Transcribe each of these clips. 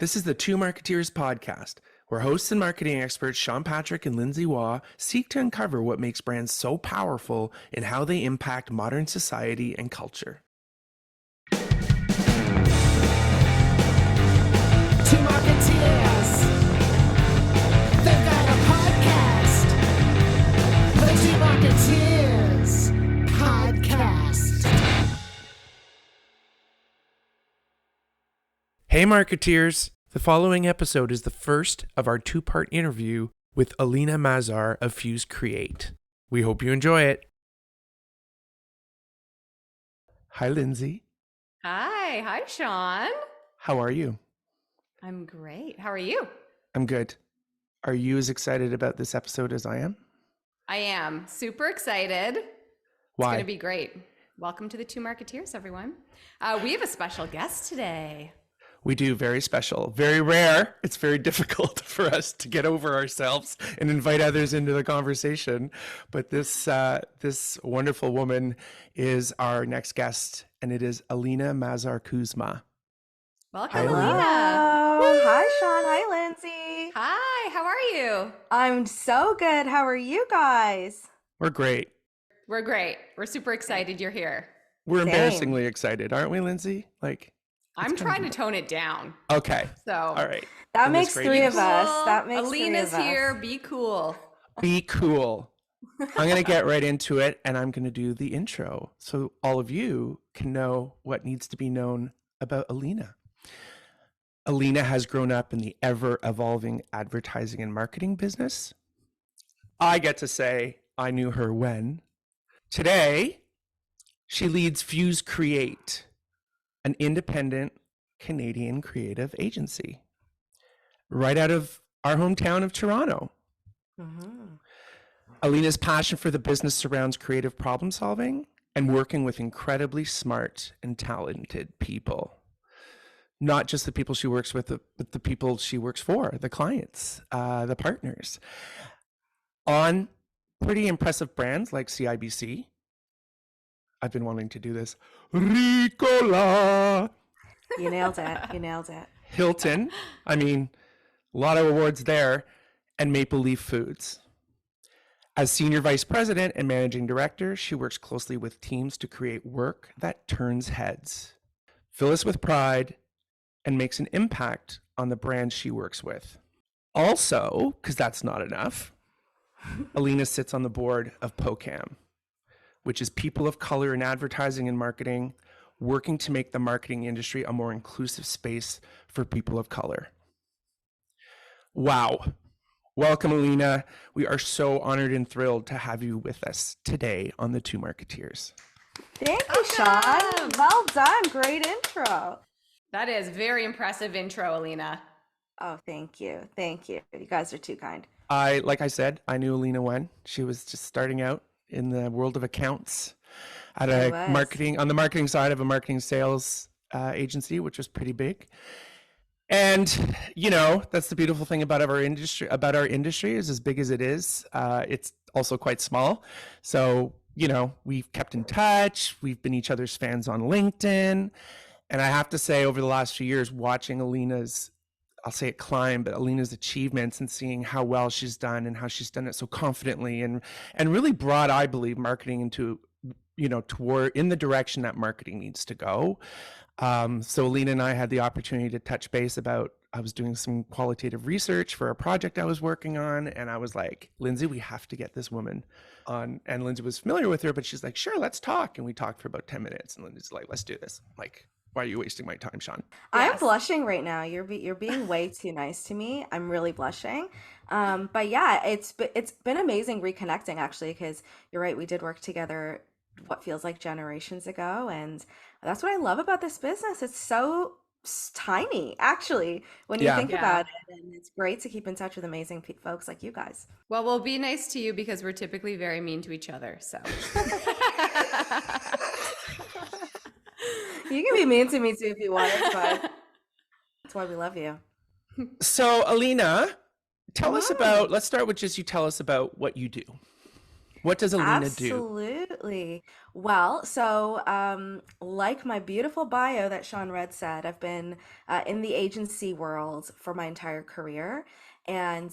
This is the Two Marketeers podcast, where hosts and marketing experts Sean Patrick and Lindsay Waugh seek to uncover what makes brands so powerful and how they impact modern society and culture. Two Marketeers, they've got a podcast, the Two Marketeers podcast. Hey Marketeers! The following episode is the first of our two-part interview with Aleena Mazhar of Fuse Create. We hope you enjoy it. Hi Lindsay. Hi, Sean. How are you? I'm great. How are you? I'm good. Are you as excited about this episode as I am? I am super excited. Why? It's going to be great. Welcome to the Two Marketeers, everyone. We have a special guest today. We do. Very special, very rare. It's very difficult for us to get over ourselves and invite others into the conversation. But this wonderful woman is our next guest, and it is Aleena Mazhar Kuzma. Welcome, Hi, Aleena. Hello. Hi, Sean. Hi, Lindsay. Hi, how are you? I'm so good. How are you guys? We're great. We're great. We're super excited you're here. We're Same. embarrassingly excited, aren't we, Lindsay? I'm trying to tone it down. Okay. So, All right. That And makes that's three great. of us. That makes Aleena's three of us. here. Be cool. Be cool. I'm going to get right into it, and I'm going to do the intro so all of you can know what needs to be known about Aleena. Aleena has grown up in the ever-evolving advertising and marketing business. I get to say I knew her when. Today, she leads Fuse Create, an independent Canadian creative agency right out of our hometown of Toronto. Mhm. Aleena's passion for the business surrounds creative problem solving and working with incredibly smart and talented people. Not just the people she works with, but the people she works for, the clients, the partners. On pretty impressive brands like CIBC. I've been wanting to do this. Ricola. You nailed it. You nailed it. Hilton. I mean, a lot of awards there. And Maple Leaf Foods. As Senior Vice President and Managing Director, she works closely with teams to create work that turns heads, fills us with pride, and makes an impact on the brands she works with. Also, because that's not enough, Aleena sits on the board of POCAM, which is People of Color in Advertising and Marketing, working to make the marketing industry a more inclusive space for people of color. Wow. Welcome, Aleena. We are so honored and thrilled to have you with us today on the Two Marketeers. Thank you, Sean. Awesome. Well done. Great intro. That is very impressive intro, Aleena. Oh, thank you. Thank you. You guys are too kind. Like I said, I knew Aleena when she was just starting out in the world of accounts at I was. on the marketing side of a marketing sales agency, which was pretty big. And that's the beautiful thing about our industry. Is as big as it is, it's also quite small. So we've kept in touch. We've been each other's fans on LinkedIn, and I have to say, over the last few years, watching Aleena's, I'll say it climb, but Aleena's achievements and seeing how well she's done and how she's done it so confidently and really brought, I believe, marketing into toward in the direction that marketing needs to go. So Aleena and I had the opportunity to touch base about, I was doing some qualitative research for a project I was working on, and I was like, Lindsay, we have to get this woman on. And Lindsay was familiar with her, but she's like, sure, let's talk. And we talked for about 10 minutes, and Lindsay's like, let's do this. I'm like, why are you wasting my time, Sean? I'm Yes. blushing right now. You're being way too nice to me. I'm really blushing. But yeah, it's been amazing reconnecting, actually, because you're right. We did work together what feels like generations ago, and that's what I love about this business. It's so tiny, actually, when you Yeah. think Yeah. about it, and it's great to keep in touch with amazing folks like you guys. Well, we'll be nice to you because we're typically very mean to each other. So. You can be mean to me too if you want. It's fine. That's why we love you. So Aleena, tell us Mhm. about, let's start with just you tell us about what you do. What does Aleena do? absolutely. Well, so like my beautiful bio that Sean Red said, I've been in the agency world for my entire career. And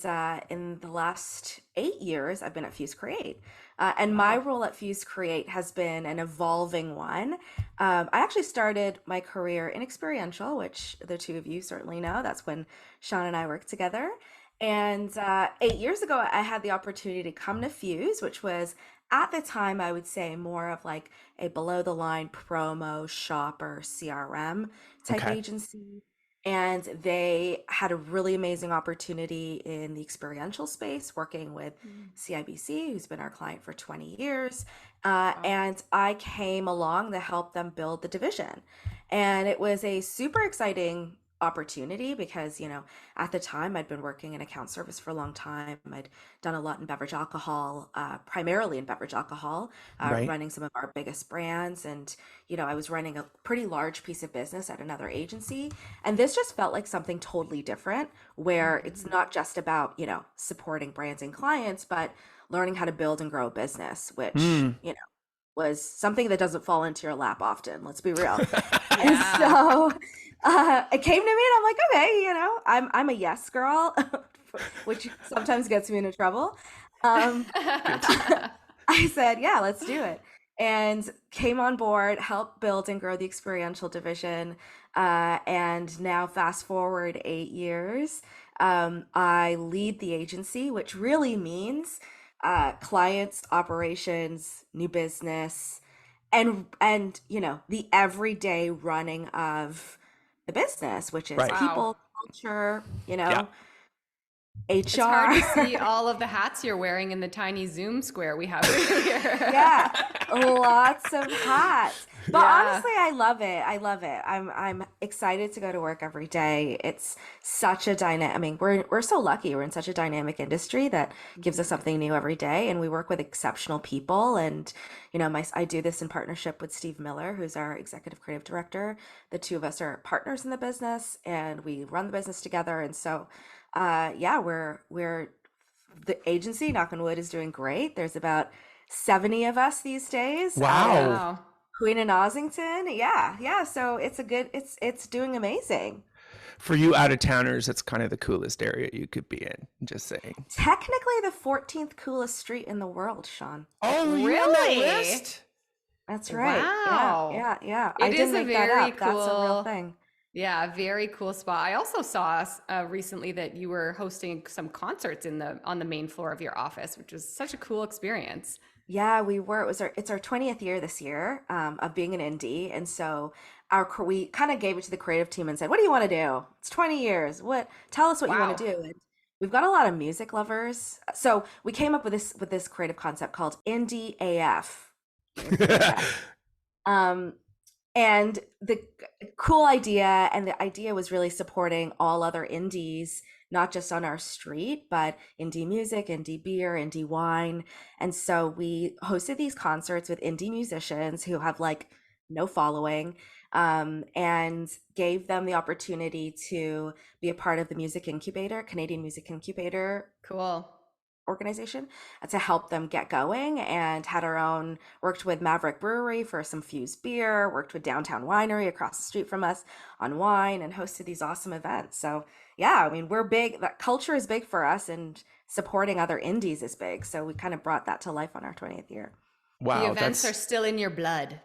in the last 8 years, I've been at Fuse Create. And my Wow. role at Fuse Create has been an evolving one. I actually started my career in experiential, which the two of you certainly know. That's when Sean and I worked together. And 8 years ago, I had the opportunity to come to Fuse, which was at the time, I would say more of like a below the line promo, shopper, CRM type Okay. agency. And they had a really amazing opportunity in the experiential space, working with Mm. CIBC, who's been our client for 20 years. Wow. And I came along to help them build the division. And it was a super exciting opportunity because, at the time I'd been working in account service for a long time. I'd done a lot in beverage alcohol, primarily in beverage alcohol, Right. running some of our biggest brands. And, I was running a pretty large piece of business at another agency. And this just felt like something totally different, where it's Mhm. not just about, supporting brands and clients, but learning how to build and grow a business, which, Hmm. was something that doesn't fall into your lap often. Let's be real. And Yeah. so it came to me, and I'm like, okay, I'm a yes girl, which sometimes gets me into trouble. Um, Good. I said, yeah, let's do it. And came on board, helped build and grow the experiential division. And now, fast forward 8 years, I lead the agency, which really means clients, operations, new business, and the everyday running of the business, which is Right. Wow. people, culture, Yeah. It's hard to HR. see all of the hats you're wearing in the tiny Zoom square we have earlier. Yeah, lots of hats. But Yeah. honestly, I love it. I love it. I'm excited to go to work every day. It's such a dynamic. I mean, we're so lucky. We're in such a dynamic industry that gives us Mhm. something new every day, and we work with exceptional people. And I do this in partnership with Steve Miller, who's our executive creative director. The two of us are partners in the business, and we run the business together. And so, yeah, we're the agency, knock on wood, is doing great. There's about 70 of us these days out of Wow. Wow. Queen and Ossington. Yeah, yeah. So it's doing amazing. For you out of towners, it's kind of the coolest area you could be in. Just saying. Technically the 14th coolest street in the world, Sean. Oh, you on that Really? list? That's right. Yeah, Wow. yeah, yeah. I It is didn't a make that very up. That's a real cool, thing. yeah, very cool spot. I also saw recently that you were hosting some concerts on the main floor of your office, which was such a cool experience. Yeah, we were. It's our 20th year this year, of being an indie, and so we kind of gave it to the creative team and said, "What do you want to do? It's 20 years. Tell us what you want Wow. to do." And we've got a lot of music lovers, so we came up with this creative concept called Indie AF. Indie AF. Um, and the cool idea, and the idea was really supporting all other indies, not just on our street, but indie music, indie beer, indie wine. And so we hosted these concerts with indie musicians who have like no following, and gave them the opportunity to be a part of the Music Incubator, Canadian Music Incubator Cool. organization, to help them get going, and had our own worked with Maverick Brewery for some fused beer, worked with Downtown Winery across the street from us on wine, and hosted these awesome events. So yeah, I mean, we're big. That culture is big for us, and supporting other indies is big. So we kind of brought that to life on our 20th year. The Wow, events are that's still in your blood.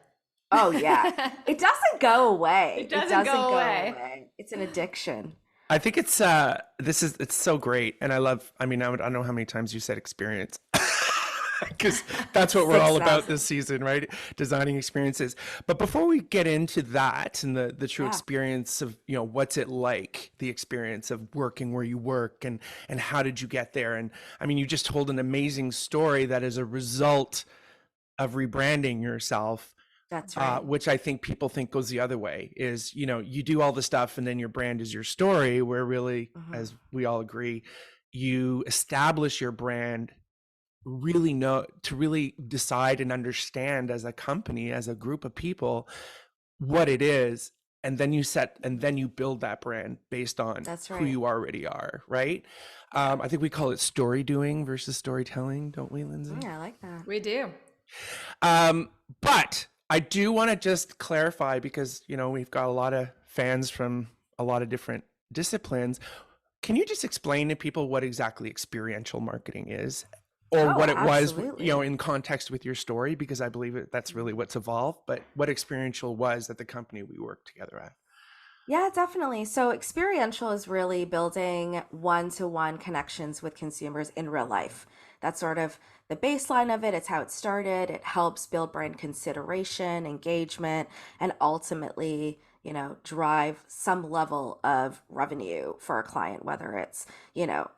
Oh yeah, it doesn't go away. It It doesn't doesn't go go away. away. It's an addiction. I think it's it's so great, and I mean, I don't know how many times you said experience. Because that's what we're all about 6,000. this season, right? Designing experiences. But before we get into that and the true Yeah. experience of, what's it like, the experience of working where you work, and how did you get there? And I mean, you just told an amazing story that is a result of rebranding yourself, That's right. which I think people think goes the other way, is, you do all the stuff and then your brand is your story, where really, Mhm. as we all agree, you establish your brand, really know to really decide and understand as a company, as a group of people, what it is, and then you build that brand based on That's who right. you already are, right? I think we call it story doing versus storytelling, don't we, Lindsay? Yeah, I like that. We do. But I do want to just clarify because, we've got a lot of fans from a lot of different disciplines. Can you just explain to people what exactly experiential marketing is, or Oh, what it was, absolutely. in context with your story? Because I believe that's really what's evolved, but what experiential was at the company we worked together at. Yeah, definitely. So experiential is really building one-to-one connections with consumers in real life. That's sort of the baseline of it. It's how it started. It helps build brand consideration, engagement, and ultimately, drive some level of revenue for a client, whether it's,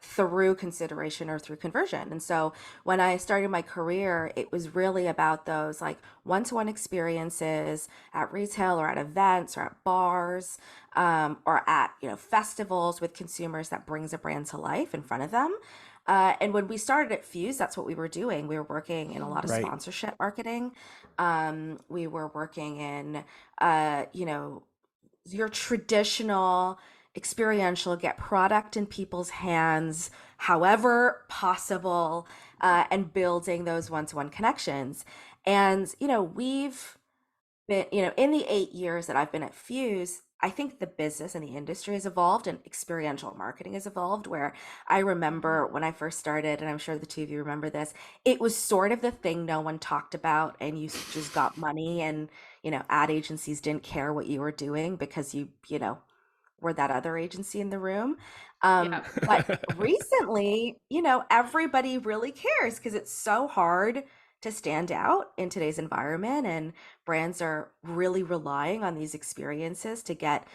through consideration or through conversion. And so when I started my career, it was really about those like one-to-one experiences at retail or at events or at bars, or at festivals with consumers that brings a brand to life in front of them. And when we started at Fuse, that's what we were doing. We were working in a lot of Right. sponsorship marketing. We were working in, your traditional experiential, get product in people's hands, however possible, and building those one-to-one connections. And, we've been, in the 8 years that I've been at Fuse, I think the business and the industry has evolved and experiential marketing has evolved. Where I remember when I first started, and I'm sure the two of you remember this, it was sort of the thing no one talked about, and you just got money, and, ad agencies didn't care what you were doing because were that other agency in the room. Yeah. But recently, everybody really cares because it's so hard to stand out in today's environment, and brands are really relying on these experiences to get,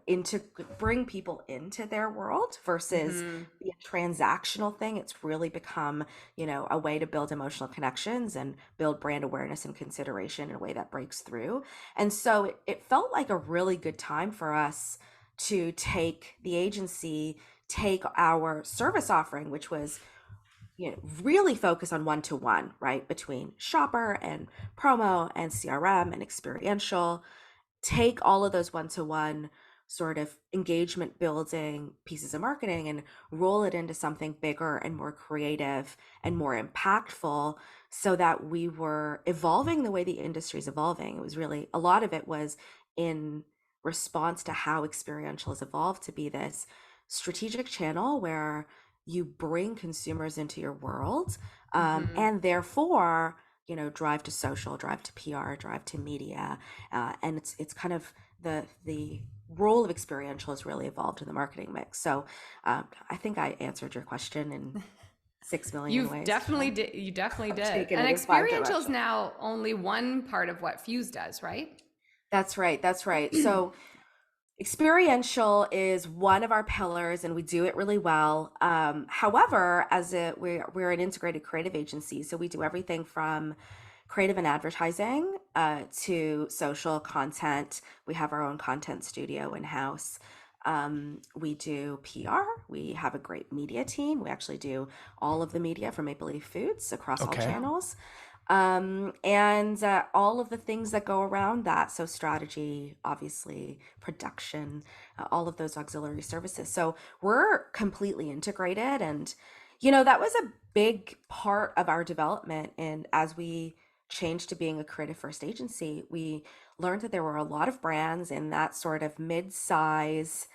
into bring people into their world versus Hmm. be a transactional thing. It's really become, a way to build emotional connections and build brand awareness and consideration in a way that breaks through. And so it felt like a really good time for us to take the agency, take our service offering, which was, really focus on one-to-one, right, between shopper and promo and CRM and experiential, take all of those one-to-one sort of engagement building pieces of marketing and roll it into something bigger and more creative and more impactful, so that we were evolving the way the industry is evolving. It was really, a lot of it was in response to how experiential has evolved to be this strategic channel where you bring consumers into your world, Hmm. and therefore, drive to social, drive to PR, drive to media, and it's kind of the role of experiential has really evolved in the marketing mix. So I think I answered your question in 6 million You've ways. definitely did. You definitely I've did. taken And it in five experiential is directions. now only one part of what Fuse does, right? That's right. That's right. So experiential is one of our pillars, and we do it really well. However, we're an integrated creative agency, so we do everything from creative and advertising, to social content. We have our own content studio in house. We do PR. We have a great media team. We actually do all of the media for Maple Leaf Foods across all Okay. Wow. channels, and all of the things that go around that. So strategy, obviously, production, all of those auxiliary services. So we're completely integrated, and that was a big part of our development. And as we changed to being a creative first agency, we learned that there were a lot of brands in that sort of mid-size,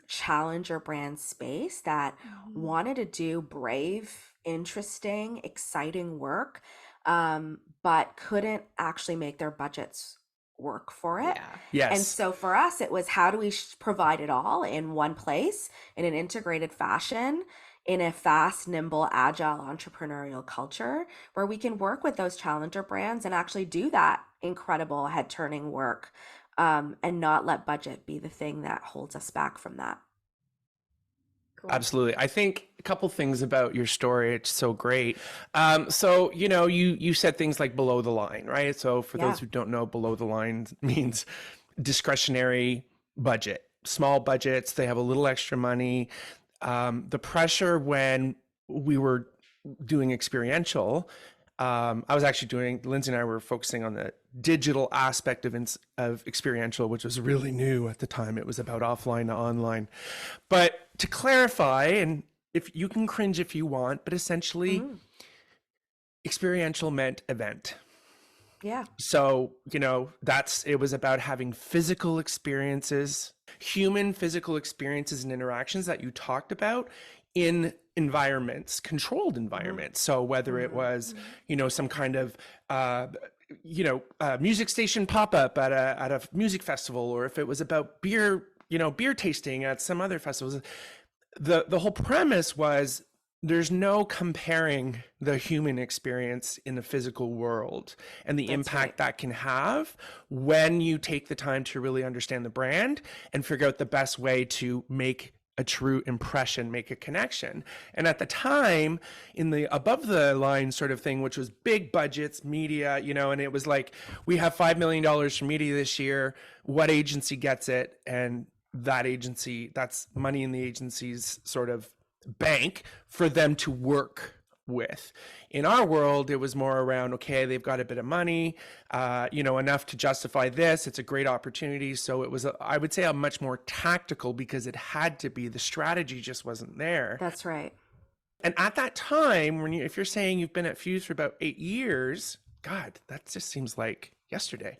challenger brand space that Mhm. wanted to do brave, interesting, exciting work, but couldn't actually make their budgets work for it. Yeah. And Yes. so for us, it was, how do we provide it all in one place in an integrated fashion, in a fast, nimble, agile, entrepreneurial culture where we can work with those challenger brands and actually do that incredible head turning work, and not let budget be the thing that holds us back from that. Cool. Absolutely. I think a couple things about your story. It's so great. So you said things like below the line, right? So for those Yeah. who don't know, below the line means discretionary budget, small budgets. They have a little extra money. The pressure when we were doing experiential, I was actually doing, Lindsay and I were focusing on the digital aspect of experiential, which was really new at the time. It was about offline to online. But to clarify, and if you can cringe if you want, but essentially, Mm. experiential meant event. Yeah. So, it was about having physical experiences, human physical experiences and interactions that you talked about in environments, controlled environments. So whether it was, some kind of, music station pop-up at a music festival, or if it was about beer tasting at some other festivals, the whole premise was there's no comparing the human experience in the physical world and the impact that can have when you take the time to really understand the brand and figure out the best way to make a true impression, make a connection. And at the time, in the above the line sort of thing, which was big budgets, media, and it was like, we have $5 million for media this year. What agency gets it? And that agency, that's money in the agency's sort of bank for them to work with. In our world, it was more around, okay, they've got a bit of money, enough to justify this. It's a great opportunity. So it was, I would say, a much more tactical, because it had to be, the strategy just wasn't there. That's right. And at that time, if you're saying you've been at Fuse for about 8 years, God, that just seems like yesterday.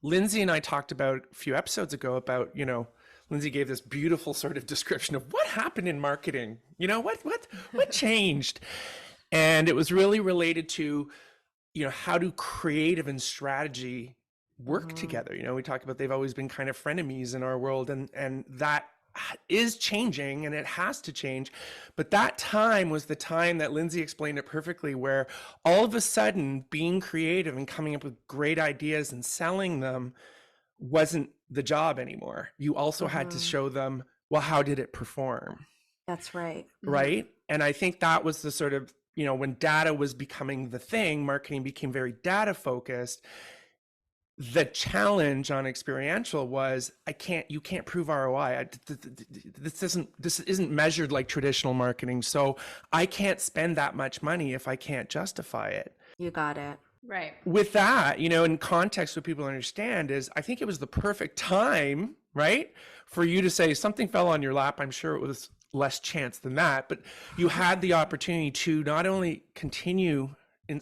Lindsay and I talked about a few episodes ago about, Lindsay gave this beautiful sort of description of what happened in marketing. What changed? And it was really related to, how do creative and strategy work together? We talked about they've always been kind of frenemies in our world, and that is changing, and it has to change. But that time was the time that Lindsay explained it perfectly, where all of a sudden being creative and coming up with great ideas and selling them wasn't the job anymore. You also had to show them, well, how did it perform? That's right. Right. And I think that was the sort of, when data was becoming the thing, marketing became very data focused. The challenge on experiential was, you can't prove ROI. This isn't measured like traditional marketing. So I can't spend that much money if I can't justify it. You got it. Right. With that, in context, what people understand is, I think it was the perfect time, right, for you to say something fell on your lap. I'm sure it was less chance than that, but you had the opportunity to not only continue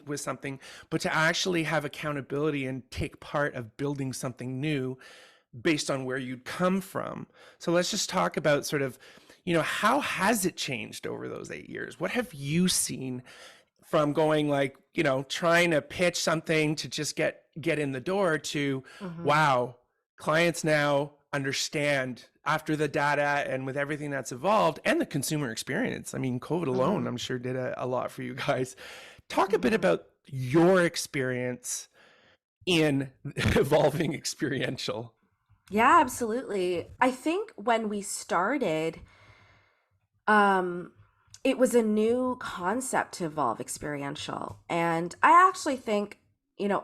with something, but to actually have accountability and take part of building something new based on where you'd come from. So let's just talk about sort of, how has it changed over those 8 years? What have you seen from going like, trying to pitch something to just get in the door to, wow, clients now understand after the data and with everything that's evolved and the consumer experience. I mean, COVID alone, I'm sure did a lot for you guys. Talk a bit about your experience in evolving experiential. Yeah, absolutely. I think when we started, it was a new concept to evolve experiential. And I actually think,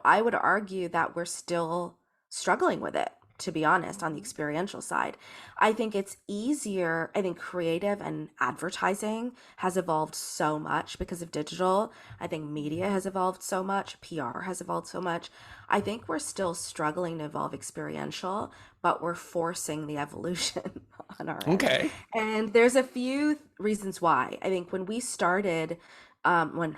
I would argue that we're still struggling with it, to be honest, on the experiential side. I think it's easier. I think creative and advertising has evolved so much because of digital. I think media has evolved so much. PR has evolved so much. I think we're still struggling to evolve experiential, but we're forcing the evolution on our end. Okay. And there's a few reasons why. I think when we started, when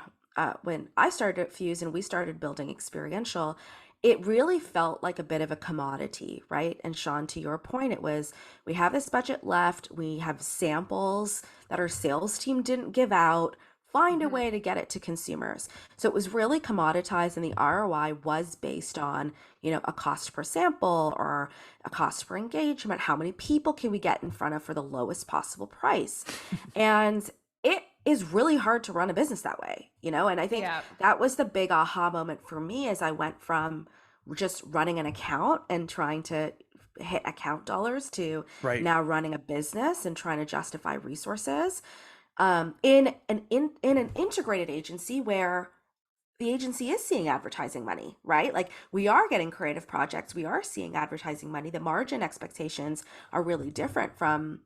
I started at Fuse and we started building experiential, it really felt like a bit of a commodity, right? And Sean, to your point, it was, we have this budget left, we have samples that our sales team didn't give out, find a way to get it to consumers. So it was really commoditized, and the ROI was based on, a cost per sample or a cost per engagement. How many people can we get in front of for the lowest possible price? And it is really hard to run a business that way, and I think that was the big aha moment for me, as I went from just running an account and trying to hit account dollars to now running a business and trying to justify resources in an integrated agency where the agency is seeing advertising money, right? Like, we are getting creative projects, we are seeing advertising money. The margin expectations are really different from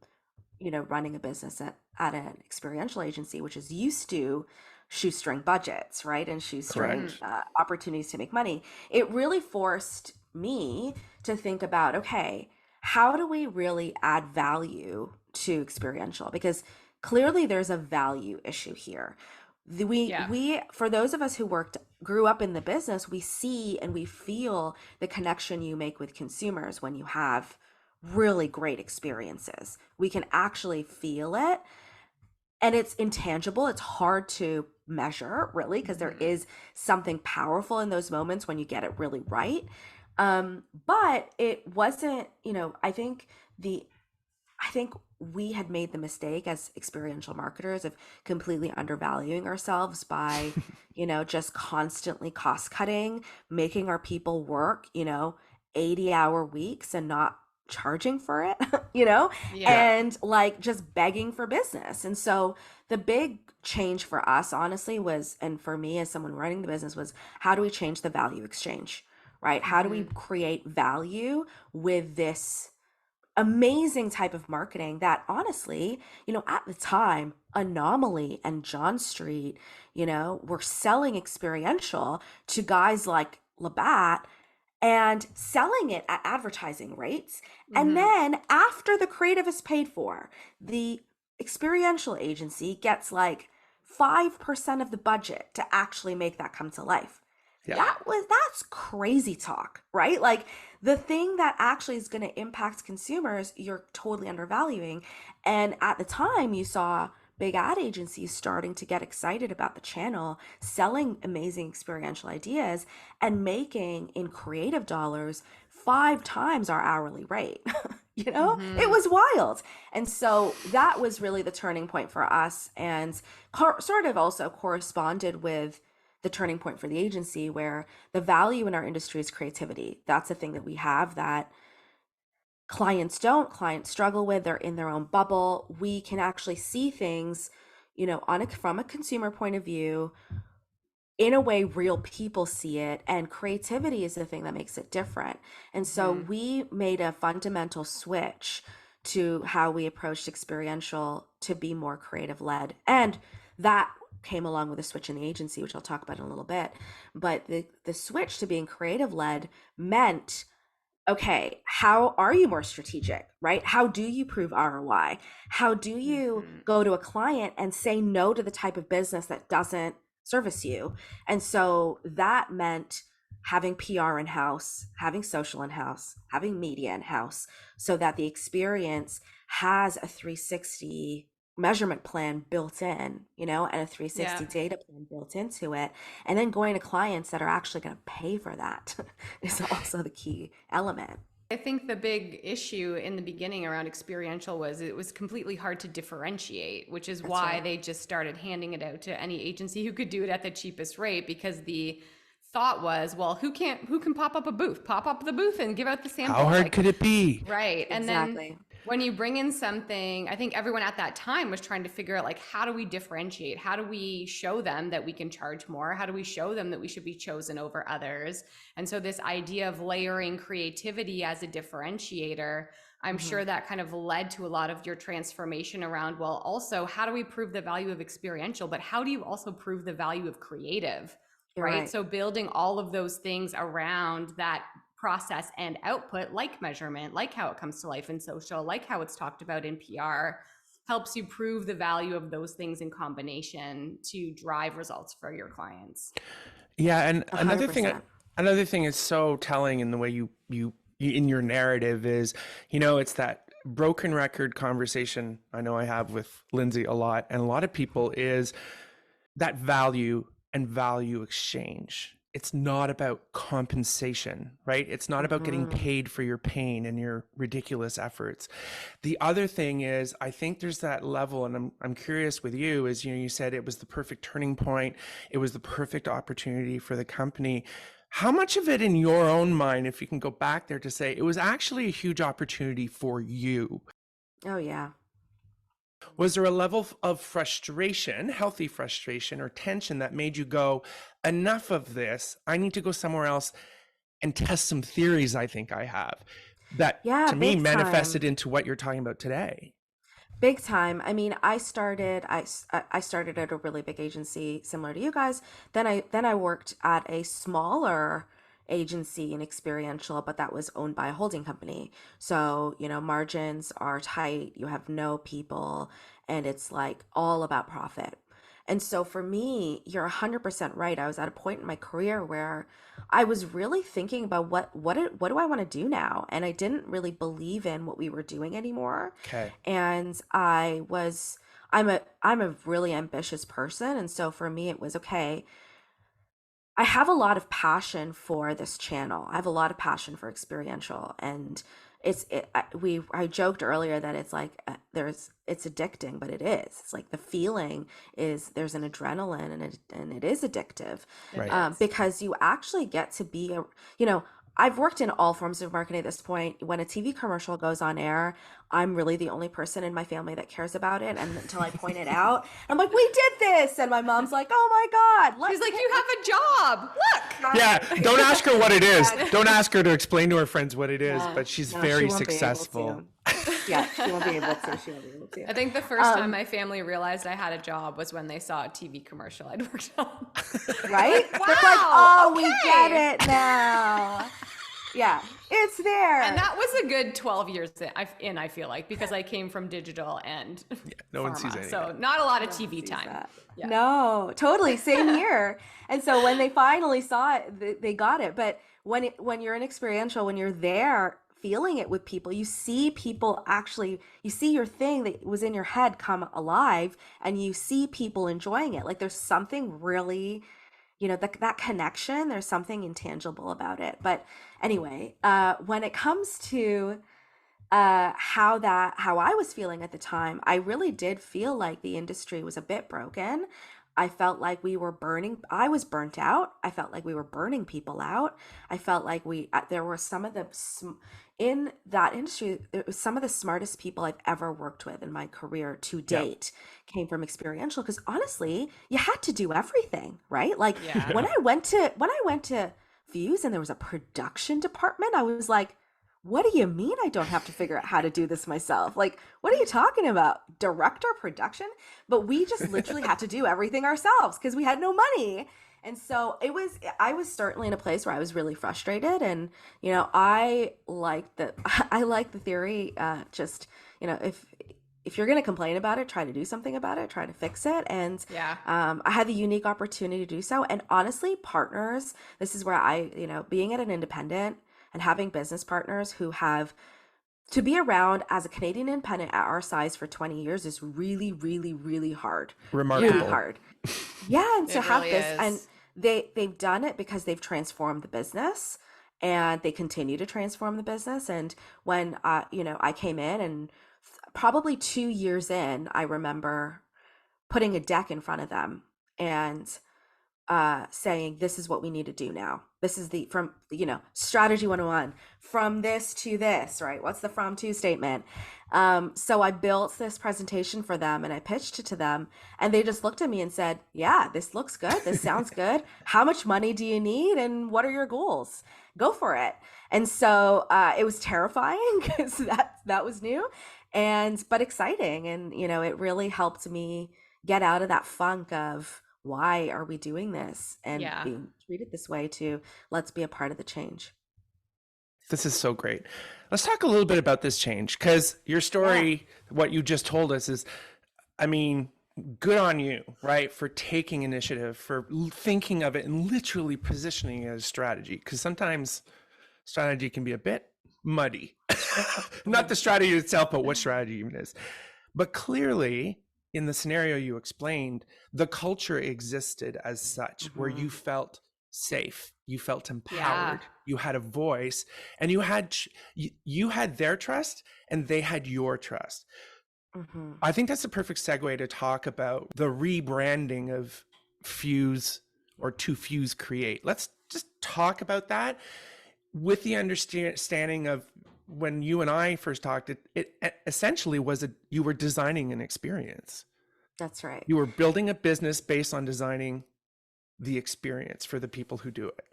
running a business at an experiential agency, which is used to shoestring budgets, right? And shoestring opportunities to make money. It really forced me to think about, okay, how do we really add value to experiential? Because clearly there's a value issue here. Yeah. We for those of us who grew up in the business, we see and we feel the connection you make with consumers when you have really great experiences. We can actually feel it, and it's intangible. It's hard to measure, really, because there is something powerful in those moments when you get it really right. But it wasn't, I think we had made the mistake as experiential marketers of completely undervaluing ourselves by, just constantly cost cutting, making our people work, 80-hour weeks and not charging for it, Yeah. and like just begging for business. And so the big change for us, honestly, was, and for me as someone running the business, was how do we change the value exchange, right? How do we create value with this amazing type of marketing that honestly, at the time, Anomaly and John Street, were selling experiential to guys like Labatt and selling it at advertising rates. And then after the creative is paid for, the experiential agency gets like 5% of the budget to actually make that come to life. Yeah. That's crazy talk, right? Like the thing that actually is going to impact consumers, you're totally undervaluing. And at the time, you saw big ad agencies starting to get excited about the channel, selling amazing experiential ideas and making in creative dollars 5 times our hourly rate. It was wild. And so that was really the turning point for us, and sort of also corresponded with the turning point for the agency, where the value in our industry is creativity. That's a thing that we have that clients struggle with. They're in their own bubble. We can actually see things, from a consumer point of view, in a way real people see it, and creativity is the thing that makes it different. And so we made a fundamental switch to how we approached experiential to be more creative led, and that came along with a switch in the agency, which I'll talk about in a little bit. But the switch to being creative led meant, okay, how are you more strategic, right? How do you prove ROI? How do you go to a client and say no to the type of business that doesn't service you? And so that meant having PR in-house, having social in-house, having media in-house, so that the experience has a 360 measurement plan built in, and a 360 data plan built into it. And then going to clients that are actually going to pay for that is also the key element. I think the big issue in the beginning around experiential was it was completely hard to differentiate, which is why they just started handing it out to any agency who could do it at the cheapest rate, because the thought was, well, who can pop up the booth and give out the sample? How hard could it be? Right. And Exactly. then when you bring in something, I think everyone at that time was trying to figure out, like, how do we differentiate? How do we show them that we can charge more? How do we show them that we should be chosen over others? And so this idea of layering creativity as a differentiator, I'm sure that kind of led to a lot of your transformation around, well, also, how do we prove the value of experiential, but how do you also prove the value of creative? Right? So building all of those things around that process and output, like measurement, like how it comes to life in social, like how it's talked about in PR, helps you prove the value of those things in combination to drive results for your clients. Yeah, and 100%. another thing is so telling in the way you in your narrative is, it's that broken record conversation I know I have with Lindsay a lot, and a lot of people, is that value and value exchange. It's not about compensation, right? It's not about getting paid for your pain and your ridiculous efforts. The other thing is, I think there's that level, and I'm curious with you, is, you said it was the perfect turning point. It was the perfect opportunity for the company. How much of it in your own mind, if you can go back there to say, it was actually a huge opportunity for you? Oh, yeah. Was there a level of frustration, healthy frustration or tension, that made you go, enough of this, I need to go somewhere else and test some theories I think I have, that to me big manifested time. into what you're talking about today? Big time. I mean, I started at a really big agency similar to you guys. Then I worked at a smaller agency in experiential, but that was owned by a holding company. So, margins are tight, you have no people, and it's like all about profit. And so for me, you're 100% right. I was at a point in my career where I was really thinking about what do I want to do now? And I didn't really believe in what we were doing anymore. Okay. And I'm a really ambitious person, and so for me it was okay. I have a lot of passion for this channel. I have a lot of passion for experiential, and I joked earlier that it's like it's addicting, but it is. It's like the feeling is there's an adrenaline, and it is addictive, Right. because you actually get to be you know. I've worked in all forms of marketing at this point. When a TV commercial goes on air, I'm really the only person in my family that cares about it. And until I point it out, I'm like, we did this. And my mom's like, oh my God. She's like, you have a job. Look. Yeah, don't ask her what it is. Don't ask her to explain to her friends what it is, Yeah. but she's No, she very won't be able successful. to. Yeah, she won't be able to. She won't be able to. I think the first time my family realized I had a job was when they saw a TV commercial I'd worked on. Right? They're like, Wow, oh, we okay. get it now. Yeah, it's there. And that was a good 12 years I feel like, because I came from digital and No one sees pharma, anything. so not a lot of No one TV sees time. that. Yeah. No, totally. Same here. And so when they finally saw it, they got it. But when you're in experiential, when you're there feeling it with people, you see people actually, you see your thing that was in your head come alive, and you see people enjoying it. Like there's something really, that connection, there's something intangible about it. But anyway, when it comes to how I was feeling at the time, I really did feel like the industry was a bit broken. I felt like I was burnt out. I felt like we were burning people out. I felt like there were in that industry, it was some of the smartest people I've ever worked with in my career to date came from experiential, because honestly, you had to do everything, right? Like Yeah. when I went to Views and there was a production department, I was like, what do you mean I don't have to figure out how to do this myself? Like, what are you talking about? Director, production? But we just literally had to do everything ourselves because we had no money. And so I was certainly in a place where I was really frustrated. And, I like the theory, if you're going to complain about it, try to do something about it, try to fix it. And Yeah. I had the unique opportunity to do so. And honestly, partners, this is where being at an independent and having business partners who have to be around as a Canadian independent at our size for 20 years is really, really, really hard. Remarkable. Really hard. Yeah. And to It have really this, is. and they've done it because they've transformed the business, and they continue to transform the business. And when, I came in, and probably 2 years in, I remember putting a deck in front of them and saying, this is what we need to do now. This is strategy 101, from this to this, right? What's the from to statement? So I built this presentation for them and I pitched it to them, and they just looked at me and said, yeah, this looks good. This sounds good. How much money do you need? And what are your goals? Go for it. And so it was terrifying because that was new but exciting. And, it really helped me get out of that funk of, why are we doing this, and Yeah. being treated this way, to let's be a part of the change. This is so great. Let's talk a little bit about this change, because your story, what you just told us is, good on you, right? For taking initiative, for thinking of it and literally positioning it as strategy. Because sometimes strategy can be a bit muddy. Not the strategy itself, but what strategy even is. But clearly, in the scenario you explained, the culture existed as such, where you felt safe, you felt empowered, you had a voice, and you had their trust and they had your trust. I think that's the perfect segue to talk about the rebranding of Fuse, or To Fuse Create. Let's just talk about that, with the understanding of, when you and I first talked, it essentially was you were designing an experience. That's right. You were building a business based on designing the experience for the people who do it.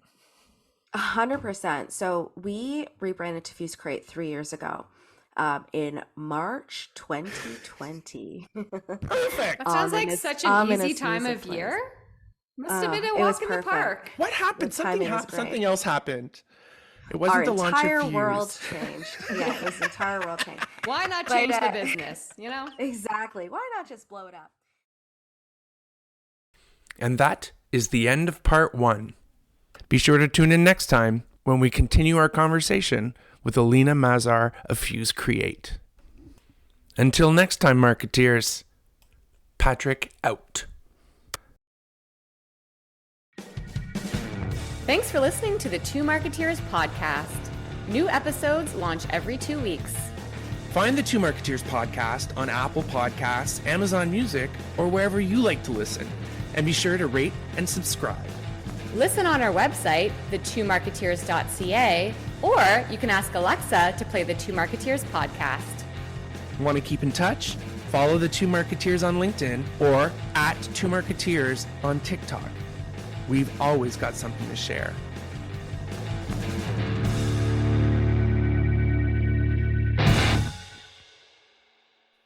100%. So we rebranded to Fuse Create 3 years ago, in March 2020. Perfect. That sounds like Ominous- such an easy ominous time music of plays. year. Must have been a It was walk in the perfect. park. What happened? The timing was Something great. else happened. It Our wasn't the launch entire of Fuse. world changed. Yeah, this entire world changed. Why not But, change the uh, business, Exactly. Why not just blow it up? And that is the end of part 1. Be sure to tune in next time when we continue our conversation with Aleena Mazhar of Fuse Create. Until next time, Marketeers, Patrick out. Thanks for listening to the Two Marketeers podcast. New episodes launch every 2 weeks. Find the Two Marketeers podcast on Apple Podcasts, Amazon Music, or wherever you like to listen. And be sure to rate and subscribe. Listen on our website, thetwomarketeers.ca, or you can ask Alexa to play the Two Marketeers podcast. Want to keep in touch? Follow the Two Marketeers on LinkedIn or at Two Marketeers on TikTok. We've always got something to share.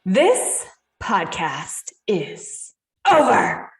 This podcast is over.